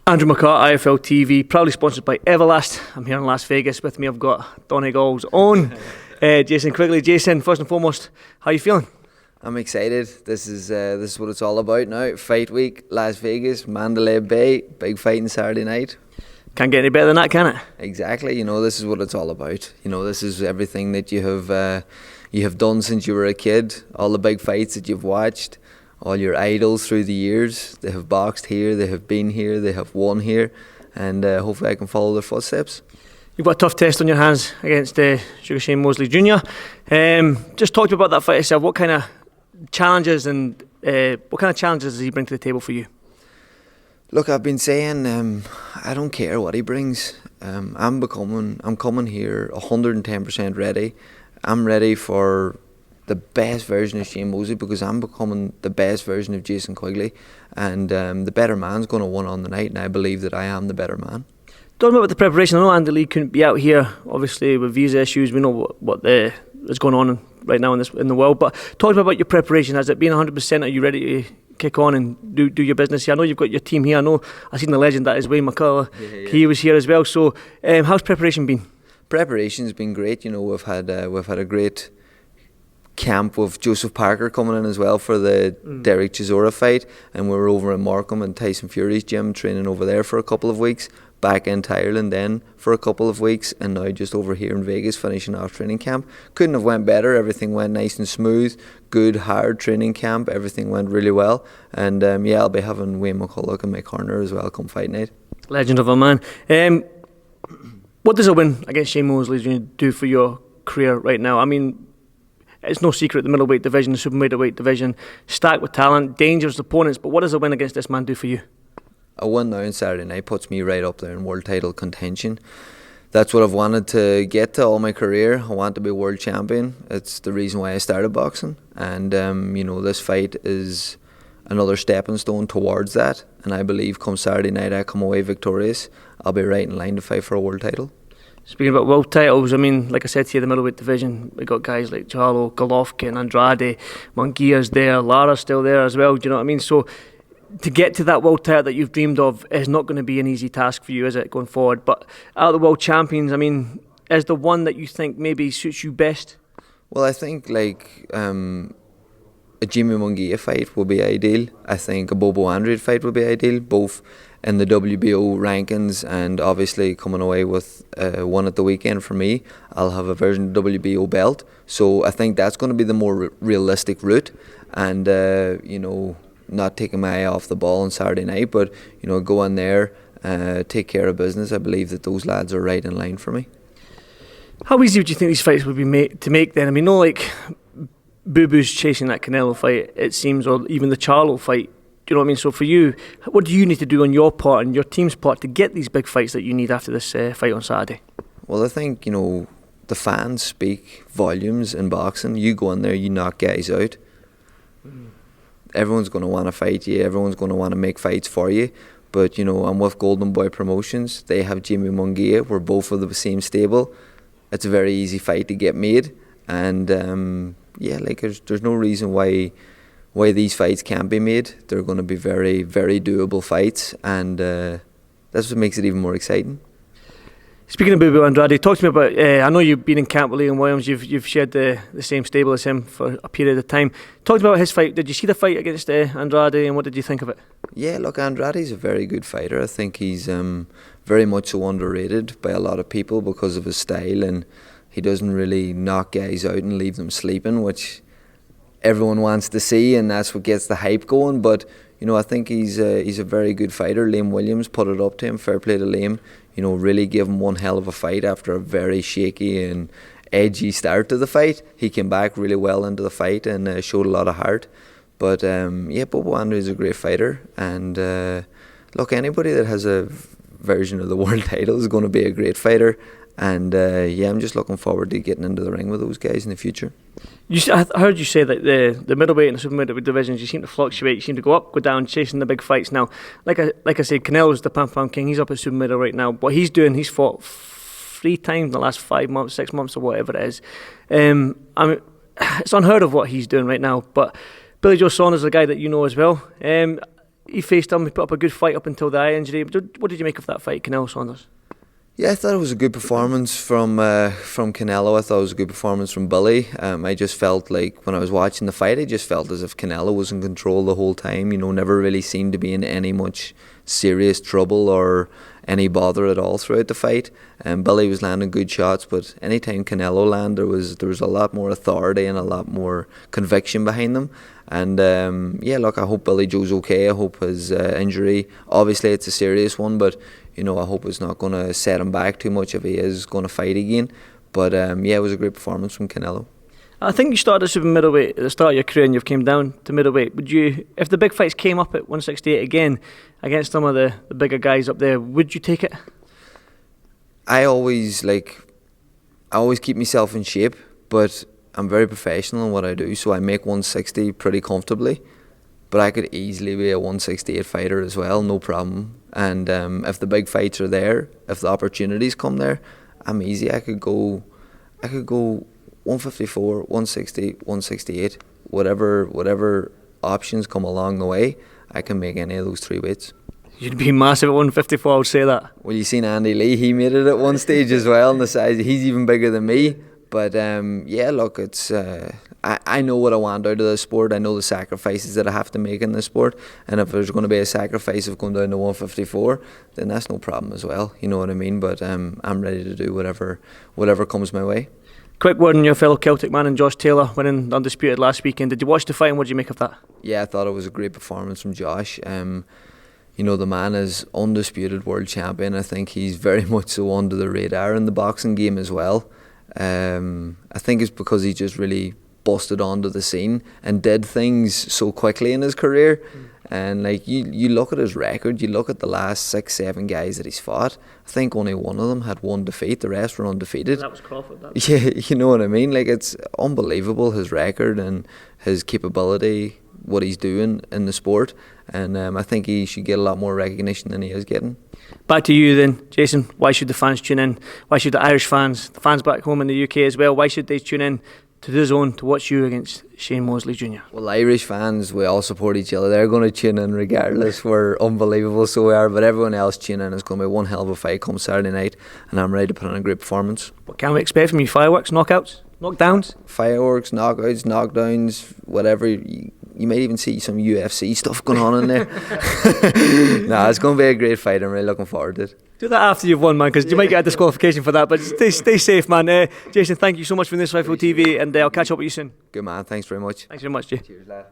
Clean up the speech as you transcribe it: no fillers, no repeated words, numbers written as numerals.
Andrew McCART, IFL TV, proudly sponsored by Everlast. I'm here in Las Vegas. With me I've got Donegal's own Jason Quigley. Jason, first and foremost, how are you feeling? I'm excited. This is what it's all about now. Fight week, Las Vegas, Mandalay Bay, big fighting Saturday night. Can't get any better than that, can it? Exactly. This is what it's all about. This is everything that you have done since you were a kid. All the big fights that you've watched. All your idols through the years, they have boxed here, they have been here, they have won here, and hopefully I can follow their footsteps. You've got a tough test on your hands against Sugar Shane Mosley Jr. Just talk to me about that fight itself. What kind of challenges does he bring to the table for you? Look, I've been saying I don't care what he brings. I'm coming here 110% ready. I'm ready for the best version of Shane Mosley because I'm becoming the best version of Jason Quigley, and the better man's going to win on the night, and I believe that I am the better man. Talking about the preparation, I know Andrade couldn't be out here, obviously with visa issues. We know what is going on right now in the world, but talk about your preparation. Has it been 100%? Are you ready to kick on and do your business here? I know you've got your team here. I know I've seen the legend that is Wayne McCullough. Yeah. He was here as well. So how's preparation been? Preparation's been great. We've had a great camp with Joseph Parker coming in as well for the Derek Chisora fight, and we were over in Markham and Tyson Fury's gym training over there for a couple of weeks, back into Ireland then for a couple of weeks, and now just over here in Vegas finishing off training camp. Couldn't have went better. Everything went nice and smooth, good hard training camp, everything went really well, and I'll be having Wayne McCullough in my corner as well come fight night. Legend of a man. What does a win against Shane Mosley do for your career right now? I mean, it's no secret the middleweight division, the super middleweight division, stacked with talent, dangerous opponents, but what does a win against this man do for you? A win now on Saturday night puts me right up there in world title contention. That's what I've wanted to get to all my career. I want to be world champion. It's the reason why I started boxing, and this fight is another stepping stone towards that, and I believe come Saturday night I come away victorious. I'll be right in line to fight for a world title. Speaking about world titles, I mean, like I said to you, the middleweight division, we got guys like Charlo, Golovkin, Andrade, Munguia's there, Lara's still there as well, do you know what I mean? So to get to that world title that you've dreamed of is not going to be an easy task for you, is it, going forward? But out of the world champions, I mean, is the one that you think maybe suits you best? Well, I think a Jimmy Munguia fight would be ideal. I think a Bobo Andrade fight would be ideal, both in the WBO rankings and obviously coming away with one at the weekend for me. I'll have a version of the WBO belt, so I think that's going to be the more realistic route, and not taking my eye off the ball on Saturday night, but go in there, take care of business. I believe that those lads are right in line for me. How easy would you think these fights would be to make then? I mean, Boo Boo's chasing that Canelo fight, it seems, or even the Charlo fight. Do you know what I mean? So for you, what do you need to do on your part and your team's part to get these big fights that you need after this fight on Saturday? Well, I think, the fans speak volumes in boxing. You go in there, you knock guys out. Everyone's going to want to fight you. Everyone's going to want to make fights for you. But, I'm with Golden Boy Promotions. They have Jimmy Munguia. We're both of the same stable. It's a very easy fight to get made. And, there's no reason why these fights can't be made. They're going to be very, very doable fights, and that's what makes it even more exciting. Speaking of Boo Andrade, talk to me about, I know you've been in camp with Liam Williams, you've shared the same stable as him for a period of time. Talk to me about his fight. Did you see the fight against Andrade, and what did you think of it? Yeah, look, Andrade's a very good fighter. I think he's very much so underrated by a lot of people because of his style, and he doesn't really knock guys out and leave them sleeping, which everyone wants to see, and that's what gets the hype going. But I think he's a very good fighter. Liam Williams put it up to him. Fair play to Liam. Really gave him one hell of a fight after a very shaky and edgy start to the fight. He came back really well into the fight and showed a lot of heart. But Bobo Andrade is a great fighter, and look, anybody that has a version of the world title is going to be a great fighter. And I'm just looking forward to getting into the ring with those guys in the future. I heard you say that the middleweight and the super middleweight divisions, you seem to fluctuate, you seem to go up, go down, chasing the big fights now. Like I said, Canelo's the Pam King, he's up at super middle right now. What he's doing, he's fought 3 times in the last 5 months, 6 months or whatever it is. I mean, it's unheard of what he's doing right now, but Billy Joe Saunders is a guy that you know as well. he faced him. He put up a good fight up until the eye injury. What did you make of that fight, Canelo Saunders? Yeah, I thought it was a good performance from Canelo. I thought it was a good performance from Billy. I just felt like when I was watching the fight, I just felt as if Canelo was in control the whole time. You know, never really seemed to be in any much serious trouble or any bother at all throughout the fight. Billy was landing good shots, but anytime Canelo landed, there was a lot more authority and a lot more conviction behind them. And yeah, look, I hope Billy Joe's okay. I hope his injury, obviously it's a serious one, but you know, I hope it's not going to set him back too much if he is going to fight again. But yeah, it was a great performance from Canelo. I think you started as super middleweight at the start of your career and you've came down to middleweight. Would you, if the big fights came up at 168 again against some of the bigger guys up there, would you take it? I always keep myself in shape, but I'm very professional in what I do, so I make 160 pretty comfortably. But I could easily be a 168 fighter as well, no problem. And if the big fights are there, if the opportunities come there, I'm easy. I could go 154, 160, 168, whatever options come along the way, I can make any of those three weights. You'd be massive at 154, I would say that. Well, you seen Andy Lee, he made it at one stage as well, and the size, he's even bigger than me. But yeah, look, it's I know what I want out of the sport. I know the sacrifices that I have to make in this sport, and if there's going to be a sacrifice of going down to 154, then that's no problem as well. You know what I mean? But I'm ready to do whatever comes my way. Quick word on your fellow Celtic man and Josh Taylor winning Undisputed last weekend. Did you watch the fight and what did you make of that? Yeah, I thought it was a great performance from Josh. You know, the man is undisputed world champion. I think he's very much so under the radar in the boxing game as well. I think it's because he just really busted onto the scene and did things so quickly in his career. And like you look at his record, you look at the last 6-7 guys that he's fought, I think only one of them had one defeat, the rest were undefeated. That was Crawford. Yeah, you know what I mean? Like, it's unbelievable, his record and his capability, what he's doing in the sport. And I think he should get a lot more recognition than he is getting. Back to you then, Jason. Why should the fans tune in? Why should the Irish fans, the fans back home in the UK as well, why should they tune in to the Zone to watch you against Shane Mosley Jr.? Well, Irish fans, we all support each other. They're going to tune in regardless. We're unbelievable, so we are. But everyone else tune in. It's going to be one hell of a fight come Saturday night, and I'm ready to put on a great performance. What can we expect from you? Fireworks, knockouts, knockdowns? Fireworks, knockouts, knockdowns, whatever. You might even see some UFC stuff going on in there. Nah, it's going to be a great fight. I'm really looking forward to it. Do that after you've won, man, because you might get a disqualification for that. But stay safe, man. Jason, thank you so much for this Rifle TV, and I'll catch up with you soon. Good man, thanks very much. Thanks very much, Jay. Cheers, lad.